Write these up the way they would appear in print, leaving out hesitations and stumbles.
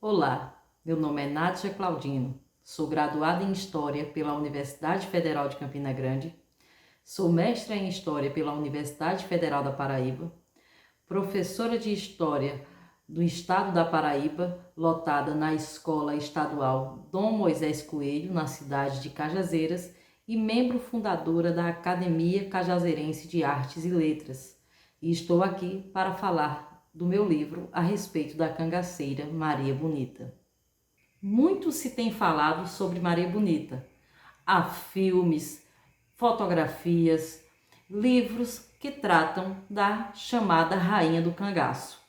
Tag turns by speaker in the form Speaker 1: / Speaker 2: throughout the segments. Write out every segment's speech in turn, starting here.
Speaker 1: Olá, meu nome é Nádia Claudino, sou graduada em História pela Universidade Federal de Campina Grande, sou mestra em História pela Universidade Federal da Paraíba, professora de História do Estado da Paraíba, lotada na Escola Estadual Dom Moisés Coelho, na cidade de Cajazeiras, e membro fundadora da Academia Cajazeirense de Artes e Letras. E estou aqui para falar do meu livro a respeito da cangaceira Maria Bonita. Muito se tem falado sobre Maria Bonita. Há filmes, fotografias, livros que tratam da chamada Rainha do Cangaço.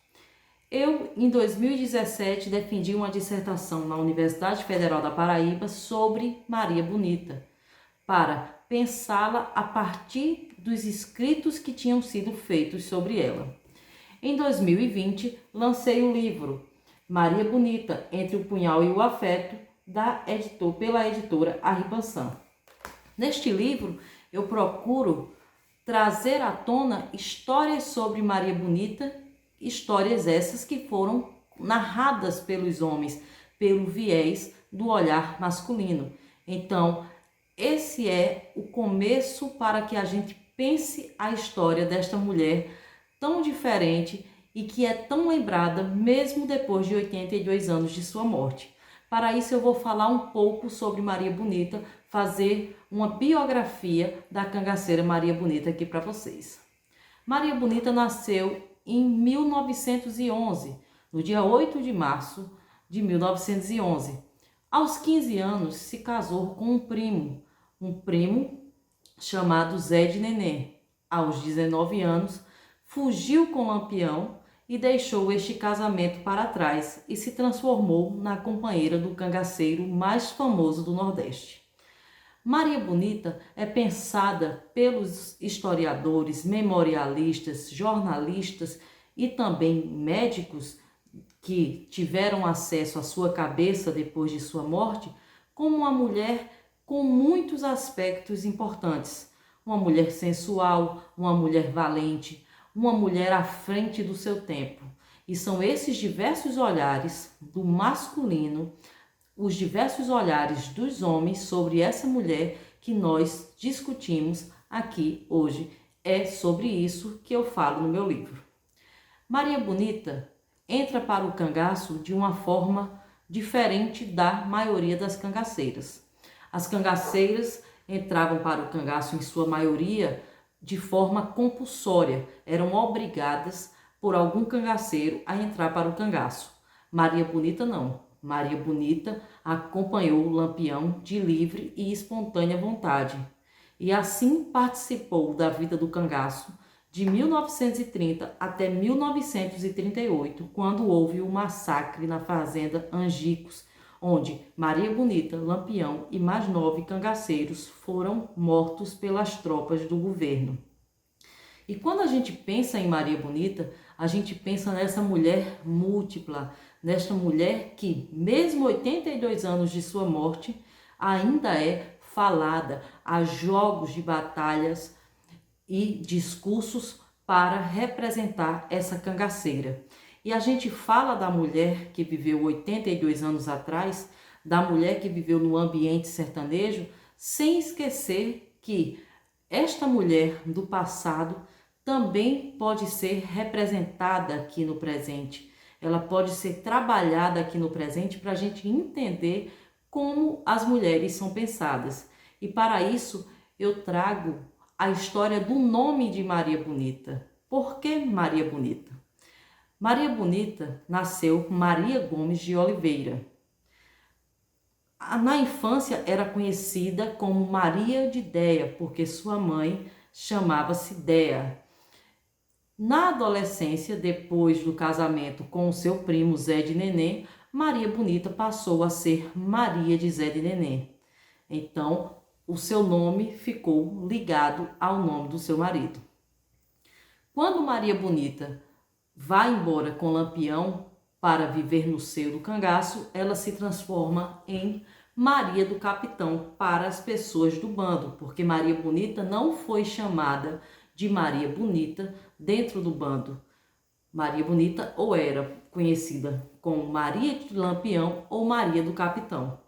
Speaker 1: Eu, em 2017, defendi uma dissertação na Universidade Federal da Paraíba sobre Maria Bonita, para pensá-la a partir dos escritos que tinham sido feitos sobre ela. Em 2020, lancei o livro Maria Bonita, Entre o Punhal e o Afeto, pela editora Arribansan. Neste livro, eu procuro trazer à tona histórias sobre Maria Bonita, histórias essas que foram narradas pelos homens, pelo viés do olhar masculino. Então, esse é o começo para que a gente pense a história desta mulher tão diferente e que é tão lembrada mesmo depois de 82 anos de sua morte. Para isso eu vou falar um pouco sobre Maria Bonita, fazer uma biografia da cangaceira Maria Bonita aqui para vocês. Maria Bonita nasceu em 1911, no dia 8 de março de 1911. Aos 15 anos se casou com um primo chamado Zé de Nenê. Aos 19 anos, fugiu com Lampião e deixou este casamento para trás e se transformou na companheira do cangaceiro mais famoso do Nordeste. Maria Bonita é pensada pelos historiadores, memorialistas, jornalistas e também médicos que tiveram acesso à sua cabeça depois de sua morte como uma mulher com muitos aspectos importantes. Uma mulher sensual, uma mulher valente, uma mulher à frente do seu tempo. E são esses diversos olhares do masculino, os diversos olhares dos homens sobre essa mulher que nós discutimos aqui hoje. É sobre isso que eu falo no meu livro. Maria Bonita entra para o cangaço de uma forma diferente da maioria das cangaceiras. As cangaceiras entravam para o cangaço, em sua maioria, de forma compulsória, eram obrigadas por algum cangaceiro a entrar para o cangaço. Maria Bonita não. Maria Bonita acompanhou o Lampião de livre e espontânea vontade, e assim participou da vida do cangaço de 1930 até 1938, quando houve o massacre na fazenda Angicos, onde Maria Bonita, Lampião e mais 9 cangaceiros foram mortos pelas tropas do governo. E quando a gente pensa em Maria Bonita, a gente pensa nessa mulher múltipla, nesta mulher que, mesmo 82 anos de sua morte, ainda é falada a jogos de batalhas e discursos para representar essa cangaceira. E a gente fala da mulher que viveu 82 anos atrás, da mulher que viveu no ambiente sertanejo, sem esquecer que esta mulher do passado também pode ser representada aqui no presente. Ela pode ser trabalhada aqui no presente para a gente entender como as mulheres são pensadas. E para isso eu trago a história do nome de Maria Bonita. Por que Maria Bonita? Maria Bonita nasceu Maria Gomes de Oliveira. Na infância era conhecida como Maria de Déia, porque sua mãe chamava-se Déia. Na adolescência, depois do casamento com o seu primo Zé de Nenê, Maria Bonita passou a ser Maria de Zé de Nenê. Então, o seu nome ficou ligado ao nome do seu marido. Quando Maria Bonita vai embora com Lampião para viver no seio do cangaço, ela se transforma em Maria do Capitão para as pessoas do bando, porque Maria Bonita não foi chamada de Maria Bonita dentro do bando. Maria Bonita, ou era conhecida como Maria de Lampião ou Maria do Capitão.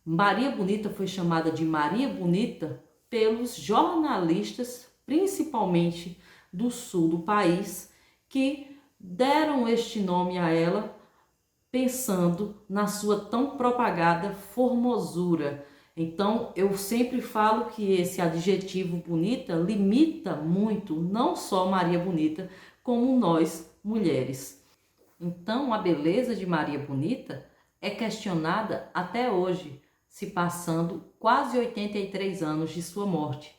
Speaker 1: Maria Bonita foi chamada de Maria Bonita pelos jornalistas, principalmente do sul do país, que deram este nome a ela pensando na sua tão propagada formosura. Então, eu sempre falo que esse adjetivo bonita limita muito, não só Maria Bonita, como nós, mulheres. Então, a beleza de Maria Bonita é questionada até hoje, se passando quase 83 anos de sua morte.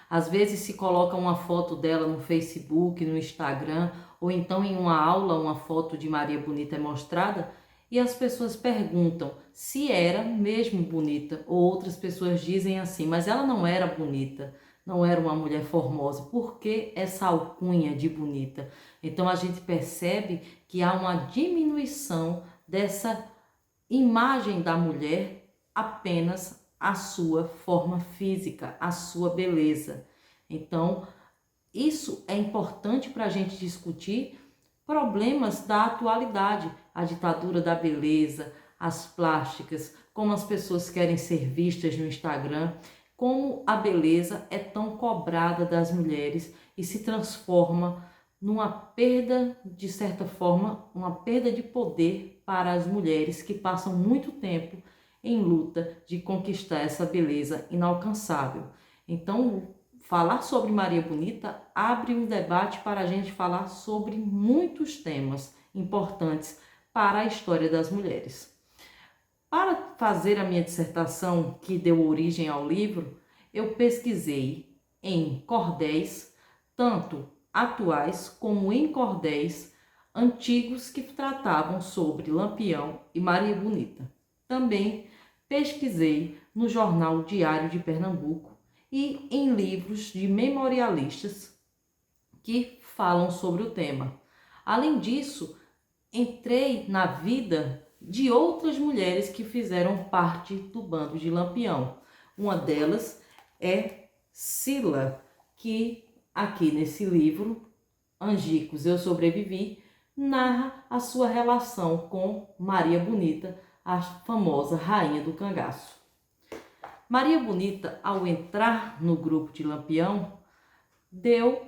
Speaker 1: Às vezes se coloca uma foto dela no Facebook, no Instagram, ou então em uma aula uma foto de Maria Bonita é mostrada e as pessoas perguntam se era mesmo bonita, ou outras pessoas dizem assim, mas ela não era bonita, não era uma mulher formosa, por que essa alcunha de bonita? Então a gente percebe que há uma diminuição dessa imagem da mulher apenas a sua forma física, a sua beleza. Então, isso é importante para a gente discutir problemas da atualidade, a ditadura da beleza, as plásticas, como as pessoas querem ser vistas no Instagram, como a beleza é tão cobrada das mulheres e se transforma numa perda, de certa forma, uma perda de poder para as mulheres que passam muito tempo em luta de conquistar essa beleza inalcançável. Então, falar sobre Maria Bonita abre um debate para a gente falar sobre muitos temas importantes para a história das mulheres. Para fazer a minha dissertação, que deu origem ao livro, eu pesquisei em cordéis, tanto atuais como em cordéis antigos que tratavam sobre Lampião e Maria Bonita. Também pesquisei no Jornal Diário de Pernambuco e em livros de memorialistas que falam sobre o tema. Além disso, entrei na vida de outras mulheres que fizeram parte do bando de Lampião. Uma delas é Sila, que aqui nesse livro, Angicos, Eu Sobrevivi, narra a sua relação com Maria Bonita, a famosa rainha do cangaço. Maria Bonita, ao entrar no grupo de Lampião, deu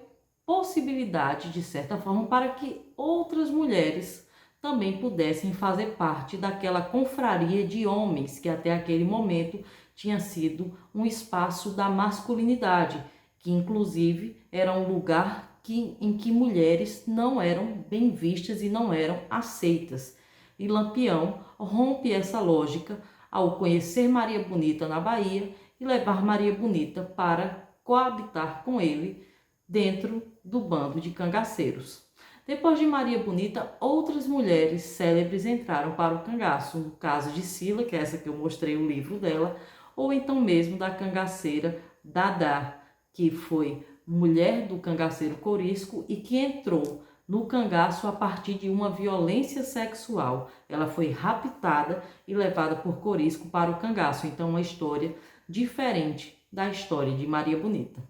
Speaker 1: possibilidade, de certa forma, para que outras mulheres também pudessem fazer parte daquela confraria de homens que até aquele momento tinha sido um espaço da masculinidade, que inclusive era um lugar em que mulheres não eram bem vistas e não eram aceitas. E Lampião rompe essa lógica ao conhecer Maria Bonita na Bahia e levar Maria Bonita para coabitar com ele dentro do bando de cangaceiros. Depois de Maria Bonita, outras mulheres célebres entraram para o cangaço, no caso de Sila, que é essa que eu mostrei o livro dela, ou então mesmo da cangaceira Dadá, que foi mulher do cangaceiro Corisco e que entrou no cangaço a partir de uma violência sexual. Ela foi raptada e levada por Corisco para o cangaço. Então, uma história diferente da história de Maria Bonita.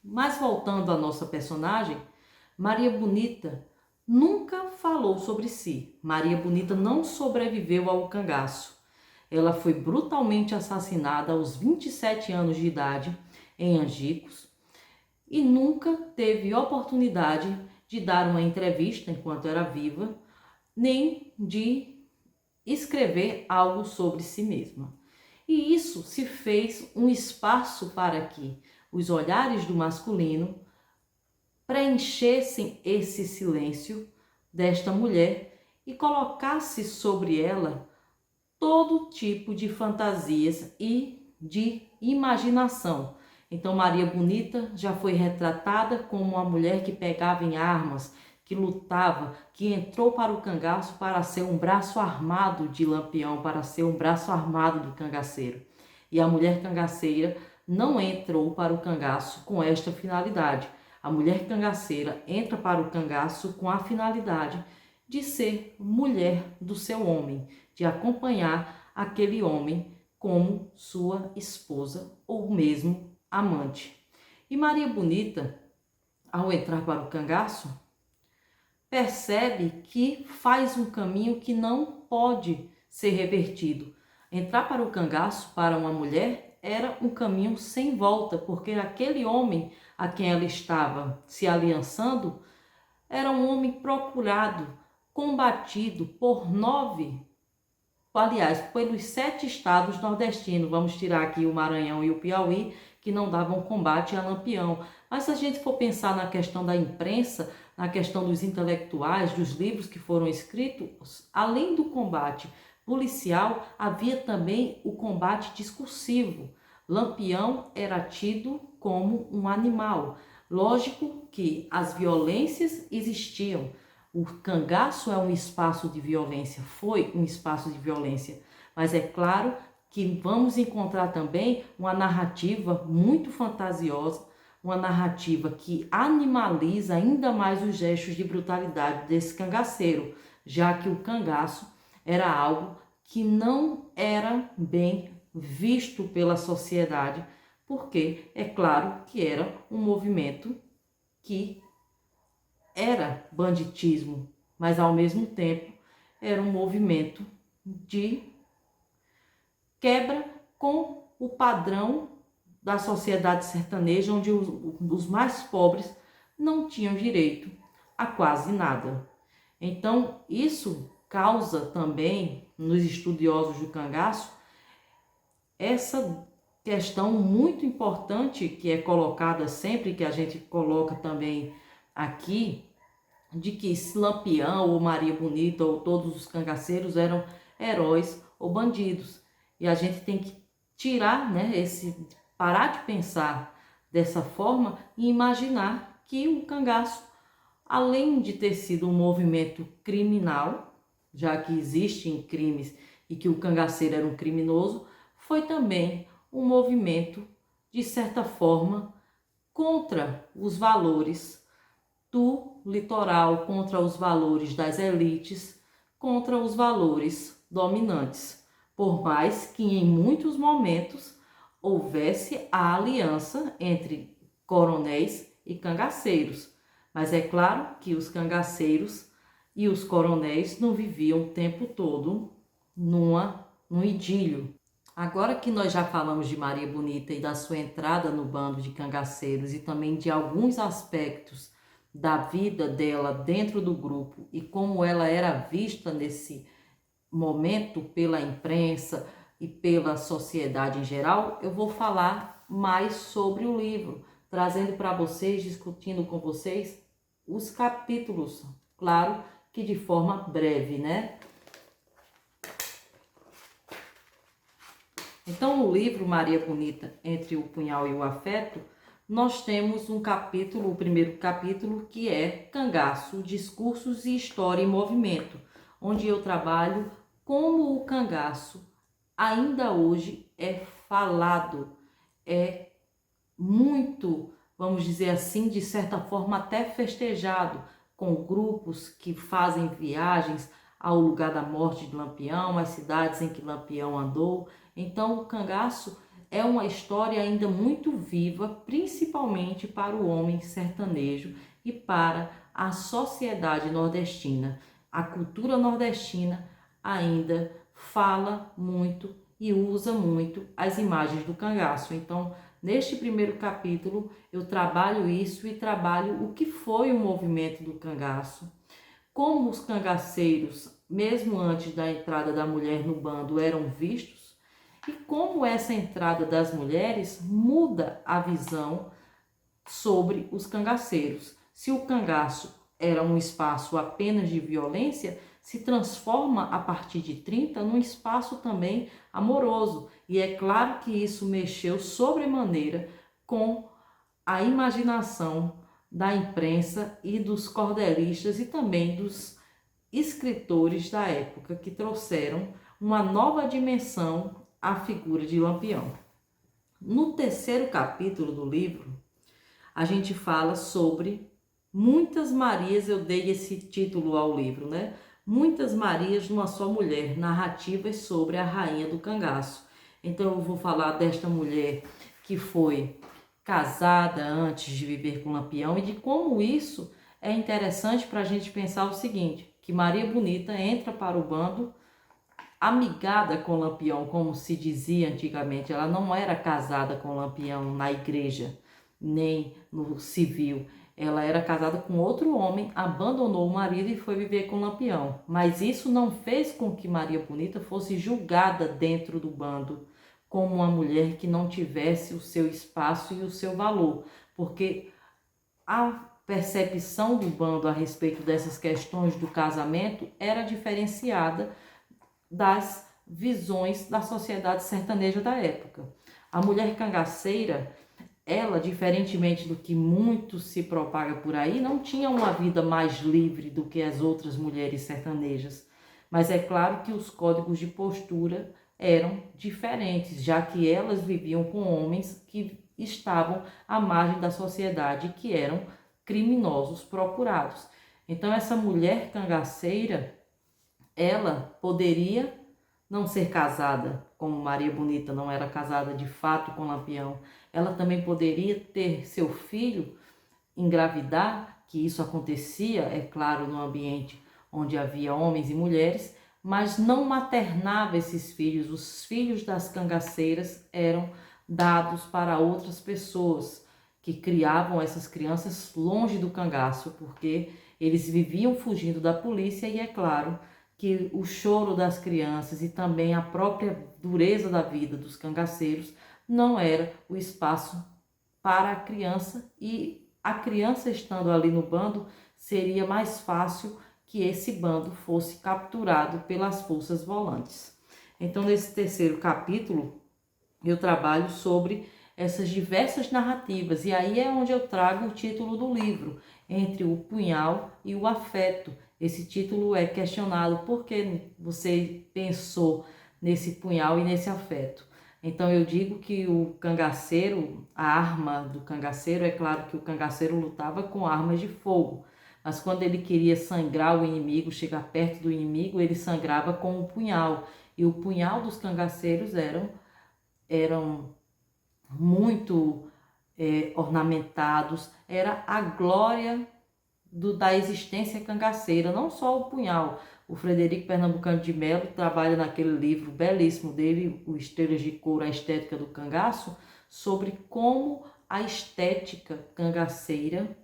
Speaker 1: Mas voltando à nossa personagem, Maria Bonita nunca falou sobre si. Maria Bonita não sobreviveu ao cangaço. Ela foi brutalmente assassinada aos 27 anos de idade em Angicos e nunca teve oportunidade de dar uma entrevista enquanto era viva, nem de escrever algo sobre si mesma. E isso se fez um espaço para que os olhares do masculino preenchessem esse silêncio desta mulher e colocasse sobre ela todo tipo de fantasias e de imaginação. Então Maria Bonita já foi retratada como uma mulher que pegava em armas, que lutava, que entrou para o cangaço para ser um braço armado de Lampião, para ser um braço armado do cangaceiro. E a mulher cangaceira não entrou para o cangaço com esta finalidade. A mulher cangaceira entra para o cangaço com a finalidade de ser mulher do seu homem, de acompanhar aquele homem como sua esposa ou mesmo amante. E Maria Bonita, ao entrar para o cangaço, percebe que faz um caminho que não pode ser revertido. Entrar para o cangaço, para uma mulher, era um caminho sem volta, porque aquele homem a quem ela estava se aliançando era um homem procurado, combatido por 9, aliás, pelos 7 estados nordestinos. Vamos tirar aqui o Maranhão e o Piauí, que não davam combate a Lampião. Mas se a gente for pensar na questão da imprensa, na questão dos intelectuais, dos livros que foram escritos, além do combate policial, havia também o combate discursivo. Lampião era tido como um animal. Lógico que as violências existiam. O cangaço é um espaço de violência, foi um espaço de violência, mas é claro que vamos encontrar também uma narrativa muito fantasiosa, uma narrativa que animaliza ainda mais os gestos de brutalidade desse cangaceiro, já que o cangaço era algo que não era bem visto pela sociedade, porque é claro que era um movimento que era banditismo, mas ao mesmo tempo era um movimento de quebra com o padrão da sociedade sertaneja, onde os mais pobres não tinham direito a quase nada. Então, isso causa também, nos estudiosos do cangaço, essa questão muito importante que é colocada sempre, que a gente coloca também aqui, de que Lampião ou Maria Bonita ou todos os cangaceiros eram heróis ou bandidos. E a gente tem que tirar, né, parar de pensar dessa forma e imaginar que o cangaço, além de ter sido um movimento criminal, já que existem crimes e que o cangaceiro era um criminoso, foi também um movimento, de certa forma, contra os valores do litoral, contra os valores das elites, contra os valores dominantes. Por mais que em muitos momentos houvesse a aliança entre coronéis e cangaceiros. Mas é claro que os cangaceiros e os coronéis não viviam o tempo todo num idílio. Agora que nós já falamos de Maria Bonita e da sua entrada no bando de cangaceiros e também de alguns aspectos da vida dela dentro do grupo e como ela era vista nesse momento pela imprensa e pela sociedade em geral, eu vou falar mais sobre o livro, trazendo para vocês, discutindo com vocês os capítulos, claro que de forma breve, né? Então, no livro Maria Bonita, Entre o Punhal e o Afeto, nós temos um capítulo, o primeiro capítulo, que é Cangaço, Discursos e História em Movimento, onde eu trabalho como o cangaço ainda hoje é falado, é muito, vamos dizer assim, de certa forma até festejado, com grupos que fazem viagens ao lugar da morte de Lampião, às cidades em que Lampião andou. Então, o cangaço é uma história ainda muito viva, principalmente para o homem sertanejo e para a sociedade nordestina. A cultura nordestina ainda fala muito e usa muito as imagens do cangaço. Então, neste primeiro capítulo, eu trabalho isso e trabalho o que foi o movimento do cangaço, como os cangaceiros, mesmo antes da entrada da mulher no bando, eram vistos e como essa entrada das mulheres muda a visão sobre os cangaceiros. Se o cangaço era um espaço apenas de violência, se transforma a partir de 30 num espaço também amoroso. E é claro que isso mexeu sobremaneira com a imaginação da imprensa e dos cordelistas e também dos escritores da época, que trouxeram uma nova dimensão à figura de Lampião. No terceiro capítulo do livro, a gente fala sobre Muitas Marias. Eu dei esse título ao livro, né? Muitas Marias numa só mulher, narrativas sobre a rainha do cangaço. Então eu vou falar desta mulher que foi casada antes de viver com Lampião e de como isso é interessante para a gente pensar o seguinte, que Maria Bonita entra para o bando amigada com Lampião, como se dizia antigamente. Ela não era casada com Lampião na igreja, nem no civil. Ela era casada com outro homem, abandonou o marido e foi viver com Lampião. Mas isso não fez com que Maria Bonita fosse julgada dentro do bando como uma mulher que não tivesse o seu espaço e o seu valor, porque a percepção do bando a respeito dessas questões do casamento era diferenciada das visões da sociedade sertaneja da época. A mulher cangaceira, ela, diferentemente do que muito se propaga por aí, não tinha uma vida mais livre do que as outras mulheres sertanejas. Mas é claro que os códigos de postura eram diferentes, já que elas viviam com homens que estavam à margem da sociedade, que eram criminosos procurados. Então essa mulher cangaceira, ela poderia não ser casada, como Maria Bonita não era casada de fato com Lampião. Ela também poderia ter seu filho, engravidar, que isso acontecia, é claro, no ambiente onde havia homens e mulheres, mas não maternava esses filhos. Os filhos das cangaceiras eram dados para outras pessoas que criavam essas crianças longe do cangaço, porque eles viviam fugindo da polícia e, é claro, que o choro das crianças e também a própria dureza da vida dos cangaceiros não era o espaço para a criança, e a criança estando ali no bando seria mais fácil que esse bando fosse capturado pelas forças volantes. Então, nesse terceiro capítulo, eu trabalho sobre essas diversas narrativas, e aí é onde eu trago o título do livro, Entre o Punhal e o Afeto. Esse título é questionado porque você pensou nesse punhal e nesse afeto. Então eu digo que o cangaceiro, a arma do cangaceiro, é claro que o cangaceiro lutava com armas de fogo, mas quando ele queria sangrar o inimigo, chegar perto do inimigo, ele sangrava com o punhal. E o punhal dos cangaceiros eram muito ornamentados, era a glória da existência cangaceira, não só o punhal. O Frederico Pernambucano de Melo trabalha naquele livro belíssimo dele, O Estrelas de Couro, a Estética do Cangaço, sobre como a estética cangaceira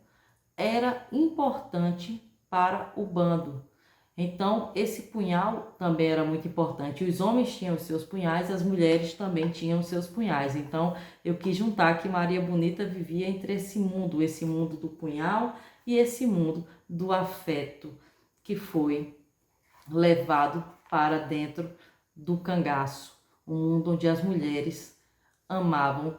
Speaker 1: era importante para o bando. Então, esse punhal também era muito importante. Os homens tinham os seus punhais, as mulheres também tinham os seus punhais. Então, eu quis juntar que Maria Bonita vivia entre esse mundo do punhal e esse mundo do afeto, que foi levado para dentro do cangaço, um mundo onde as mulheres amavam,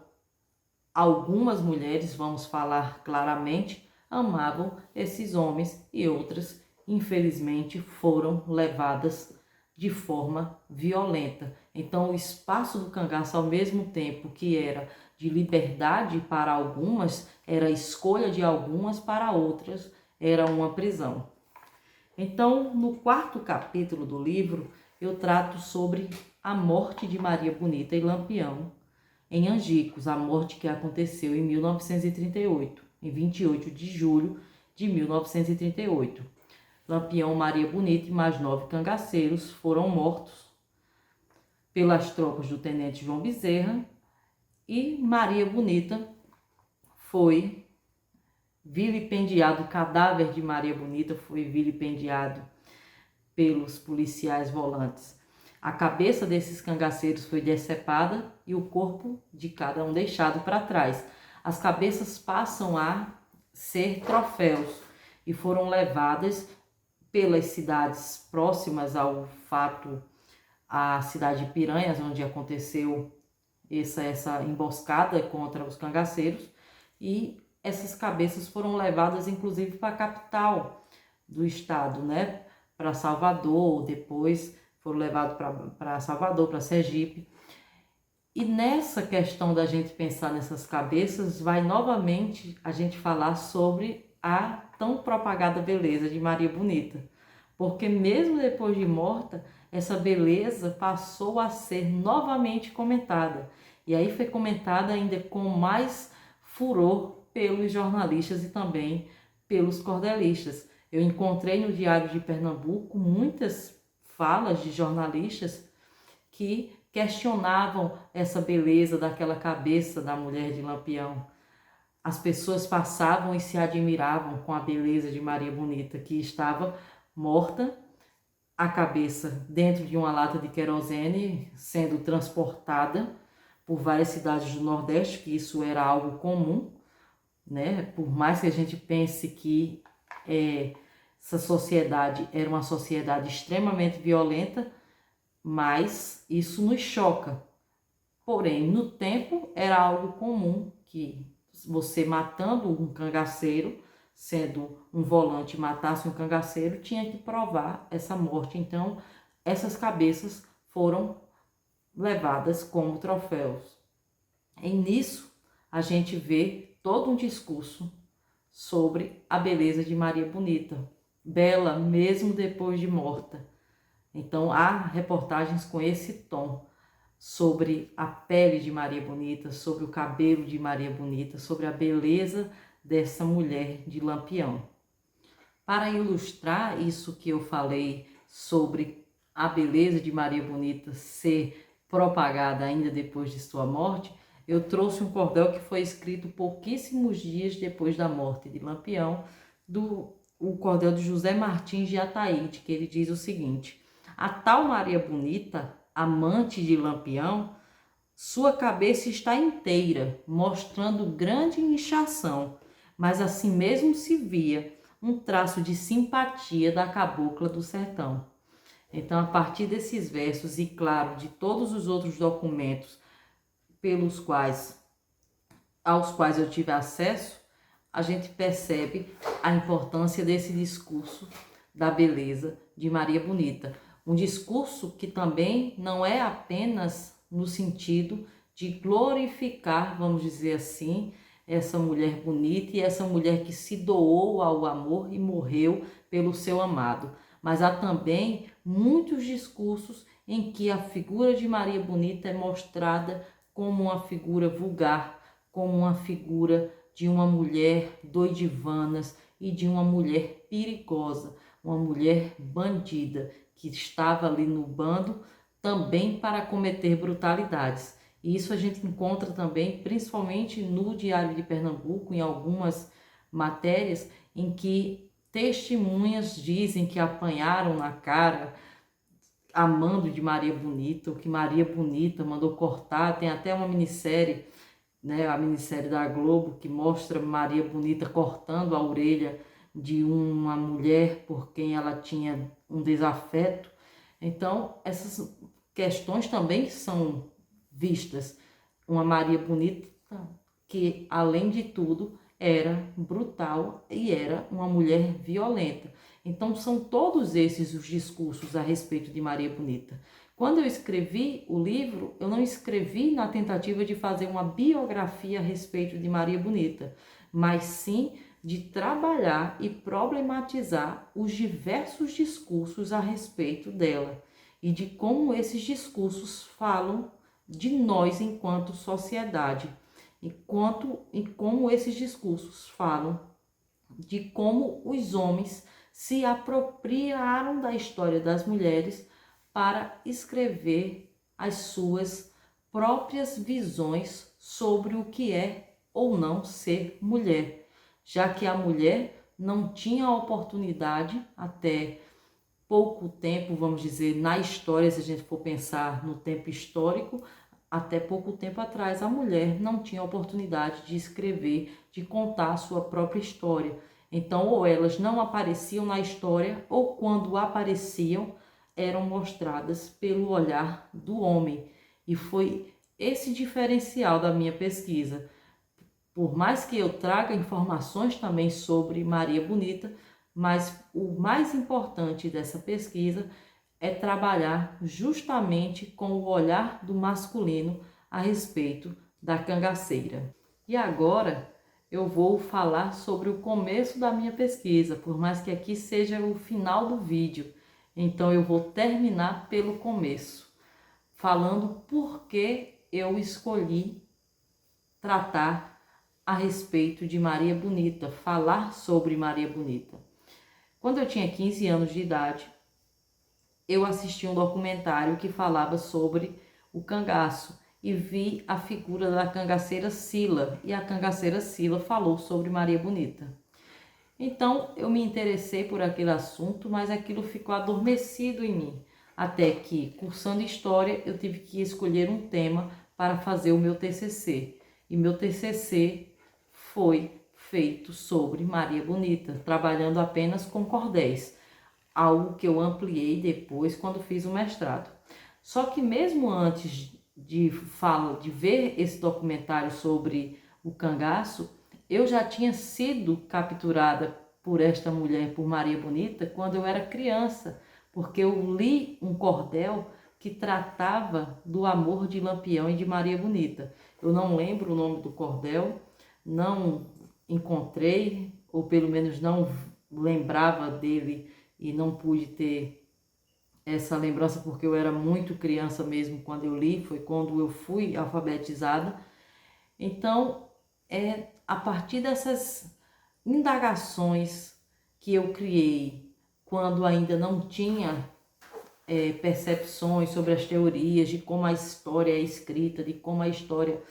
Speaker 1: algumas mulheres, vamos falar claramente, amavam esses homens, e outras, infelizmente, foram levadas de forma violenta. Então, o espaço do cangaço, ao mesmo tempo que era de liberdade para algumas, era escolha de algumas, para outras era uma prisão. Então, no quarto capítulo do livro, eu trato sobre a morte de Maria Bonita e Lampião em Angicos, a morte que aconteceu em 1938, em 28 de julho de 1938. Lampião, Maria Bonita e mais 9 cangaceiros foram mortos pelas tropas do tenente João Bezerra, e Maria Bonita foi vilipendiado, o cadáver de Maria Bonita foi vilipendiado pelos policiais volantes. A cabeça desses cangaceiros foi decepada e o corpo de cada um deixado para trás. As cabeças passam a ser troféus e foram levadas pelas cidades próximas ao fato, a cidade de Piranhas, onde aconteceu essa emboscada contra os cangaceiros, e essas cabeças foram levadas inclusive para a capital do estado, né? Para Salvador, depois foram levados para Salvador, para Sergipe. E nessa questão da gente pensar nessas cabeças, vai novamente a gente falar sobre a tão propagada beleza de Maria Bonita. Porque mesmo depois de morta, essa beleza passou a ser novamente comentada. E aí foi comentada ainda com mais furor pelos jornalistas e também pelos cordelistas. Eu encontrei no Diário de Pernambuco muitas falas de jornalistas que questionavam essa beleza daquela cabeça da mulher de Lampião. As pessoas passavam e se admiravam com a beleza de Maria Bonita, que estava morta, a cabeça dentro de uma lata de querosene, sendo transportada por várias cidades do Nordeste, que isso era algo comum, né? Por mais que a gente pense que essa sociedade era uma sociedade extremamente violenta, mas isso nos choca. Porém, no tempo era algo comum que você matando um cangaceiro, sendo um volante, matasse um cangaceiro, tinha que provar essa morte. Então, essas cabeças foram levadas como troféus. E nisso, a gente vê todo um discurso sobre a beleza de Maria Bonita, bela mesmo depois de morta. Então, há reportagens com esse tom sobre a pele de Maria Bonita, sobre o cabelo de Maria Bonita, sobre a beleza dessa mulher de Lampião. Para ilustrar isso que eu falei sobre a beleza de Maria Bonita ser propagada ainda depois de sua morte, eu trouxe um cordel que foi escrito pouquíssimos dias depois da morte de Lampião, o cordel de José Martins de Ataíde, que ele diz o seguinte: a tal Maria Bonita, amante de Lampião, sua cabeça está inteira, mostrando grande inchação, mas assim mesmo se via um traço de simpatia da cabocla do sertão. Então, a partir desses versos e, claro, de todos os outros documentos aos quais eu tive acesso, a gente percebe a importância desse discurso da beleza de Maria Bonita. Um discurso que também não é apenas no sentido de glorificar, vamos dizer assim, essa mulher bonita e essa mulher que se doou ao amor e morreu pelo seu amado. Mas há também muitos discursos em que a figura de Maria Bonita é mostrada como uma figura vulgar, como uma figura de uma mulher doidivanas e de uma mulher perigosa, uma mulher bandida, que estava ali no bando também para cometer brutalidades. E isso a gente encontra também, principalmente no Diário de Pernambuco, em algumas matérias, em que testemunhas dizem que apanharam na cara amando de Maria Bonita, ou que Maria Bonita mandou cortar. Tem até uma minissérie, né, a minissérie da Globo, que mostra Maria Bonita cortando a orelha de uma mulher por quem ela tinha um desafeto. Então, essas questões também são vistas. Uma Maria Bonita que, além de tudo, era brutal e era uma mulher violenta. Então, são todos esses os discursos a respeito de Maria Bonita. Quando eu escrevi o livro, eu não escrevi na tentativa de fazer uma biografia a respeito de Maria Bonita, mas sim de trabalhar e problematizar os diversos discursos a respeito dela e de como esses discursos falam de nós enquanto sociedade, e como esses discursos falam de como os homens se apropriaram da história das mulheres para escrever as suas próprias visões sobre o que é ou não ser mulher, já que a mulher não tinha a oportunidade até pouco tempo, vamos dizer, na história, se a gente for pensar no tempo histórico, até pouco tempo atrás a mulher não tinha a oportunidade de escrever, de contar a sua própria história. Então, ou elas não apareciam na história, ou quando apareciam, eram mostradas pelo olhar do homem. E foi esse diferencial da minha pesquisa. Por mais que eu traga informações também sobre Maria Bonita, mas o mais importante dessa pesquisa é trabalhar justamente com o olhar do masculino a respeito da cangaceira. E agora eu vou falar sobre o começo da minha pesquisa, por mais que aqui seja o final do vídeo. Então eu vou terminar pelo começo, falando por que eu escolhi tratar a respeito de Maria Bonita, falar sobre Maria Bonita. Quando eu tinha 15 anos de idade, eu assisti um documentário que falava sobre o cangaço e vi a figura da cangaceira Sila, e a cangaceira Sila falou sobre Maria Bonita. Então eu me interessei por aquele assunto, mas aquilo ficou adormecido em mim, até que, cursando História, eu tive que escolher um tema para fazer o meu TCC. E meu TCC foi feito sobre Maria Bonita, trabalhando apenas com cordéis, algo que eu ampliei depois quando fiz o mestrado. Só que mesmo antes de ver esse documentário sobre o cangaço, eu já tinha sido capturada por esta mulher, por Maria Bonita, quando eu era criança, porque eu li um cordel que tratava do amor de Lampião e de Maria Bonita. Eu não lembro o nome do cordel, não encontrei, ou pelo menos não lembrava dele e não pude ter essa lembrança porque eu era muito criança mesmo quando eu li, foi quando eu fui alfabetizada. Então, é a partir dessas indagações que eu criei quando ainda não tinha percepções sobre as teorias de como a história é escrita, de como a história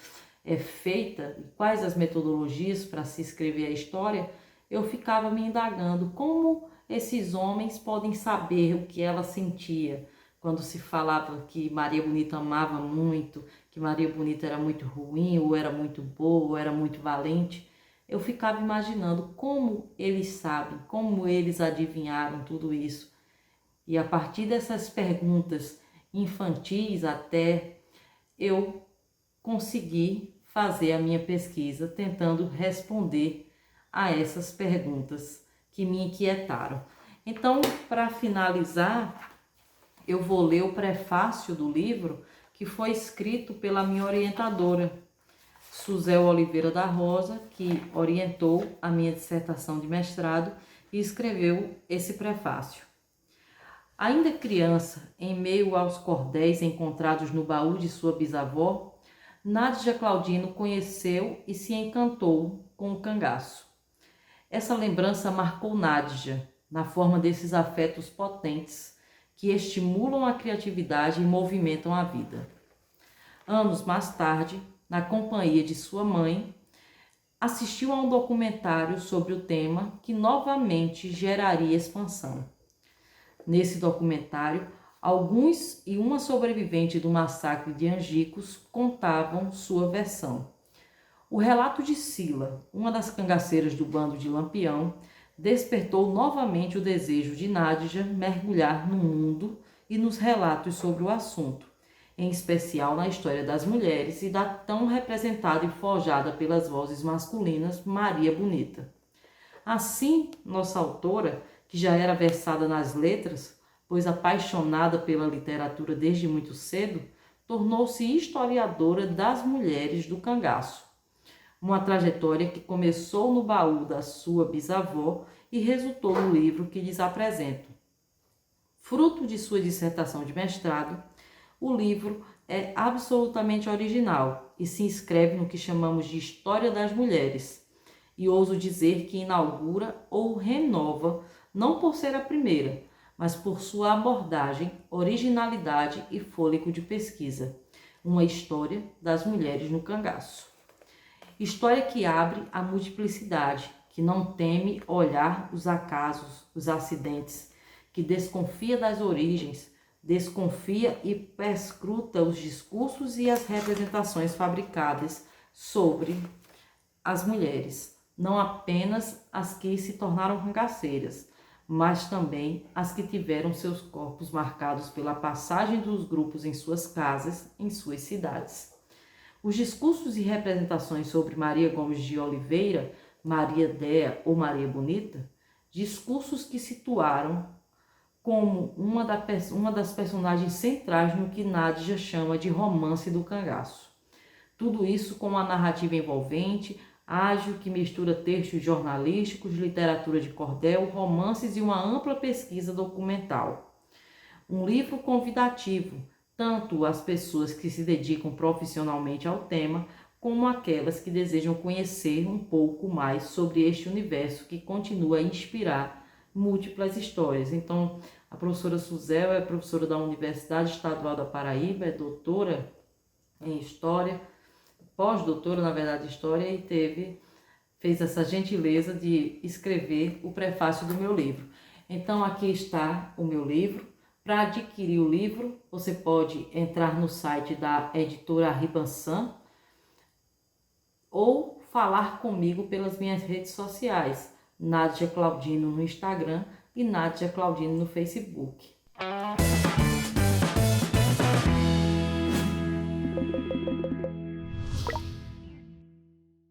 Speaker 1: é feita, quais as metodologias para se escrever a história, eu ficava me indagando como esses homens podem saber o que ela sentia quando se falava que Maria Bonita amava muito, que Maria Bonita era muito ruim, ou era muito boa, ou era muito valente. Eu ficava imaginando como eles sabem, como eles adivinharam tudo isso. E a partir dessas perguntas infantis até, eu consegui fazer a minha pesquisa tentando responder a essas perguntas que me inquietaram. Então, para finalizar, eu vou ler o prefácio do livro que foi escrito pela minha orientadora, Suzel Oliveira da Rosa, que orientou a minha dissertação de mestrado e escreveu esse prefácio. Ainda criança, em meio aos cordéis encontrados no baú de sua bisavó, Nádia Claudino conheceu e se encantou com o cangaço. Essa lembrança marcou Nádia na forma desses afetos potentes que estimulam a criatividade e movimentam a vida. Anos mais tarde, na companhia de sua mãe, assistiu a um documentário sobre o tema que novamente geraria expansão. Nesse documentário, alguns e uma sobrevivente do massacre de Angicos contavam sua versão. O relato de Sila, uma das cangaceiras do bando de Lampião, despertou novamente o desejo de Nádia mergulhar no mundo e nos relatos sobre o assunto, em especial na história das mulheres e da tão representada e forjada pelas vozes masculinas Maria Bonita. Assim, nossa autora, que já era versada nas letras, pois apaixonada pela literatura desde muito cedo, tornou-se historiadora das mulheres do cangaço. Uma trajetória que começou no baú da sua bisavó e resultou no livro que lhes apresento. Fruto de sua dissertação de mestrado, o livro é absolutamente original e se inscreve no que chamamos de História das Mulheres, e ouso dizer que inaugura ou renova, não por ser a primeira, mas por sua abordagem, originalidade e fôlego de pesquisa, uma história das mulheres no cangaço. História que abre a multiplicidade, que não teme olhar os acasos, os acidentes, que desconfia das origens, desconfia e perscruta os discursos e as representações fabricadas sobre as mulheres, não apenas as que se tornaram cangaceiras, mas também as que tiveram seus corpos marcados pela passagem dos grupos em suas casas, em suas cidades. Os discursos e representações sobre Maria Gomes de Oliveira, Maria Déa ou Maria Bonita, discursos que situaram como uma das personagens centrais no que Nádia chama de romance do cangaço. Tudo isso com uma narrativa envolvente, ágil, que mistura textos jornalísticos, literatura de cordel, romances e uma ampla pesquisa documental. Um livro convidativo, tanto às pessoas que se dedicam profissionalmente ao tema, como aquelas que desejam conhecer um pouco mais sobre este universo que continua a inspirar múltiplas histórias. Então, a professora Suzel é professora da Universidade Estadual da Paraíba, é doutora em História, pós-doutora, na verdade, em História, e fez essa gentileza de escrever o prefácio do meu livro. Então, aqui está o meu livro. Para adquirir o livro, você pode entrar no site da editora Ribansan ou falar comigo pelas minhas redes sociais, Nádia Claudino no Instagram e Nádia Claudino no Facebook.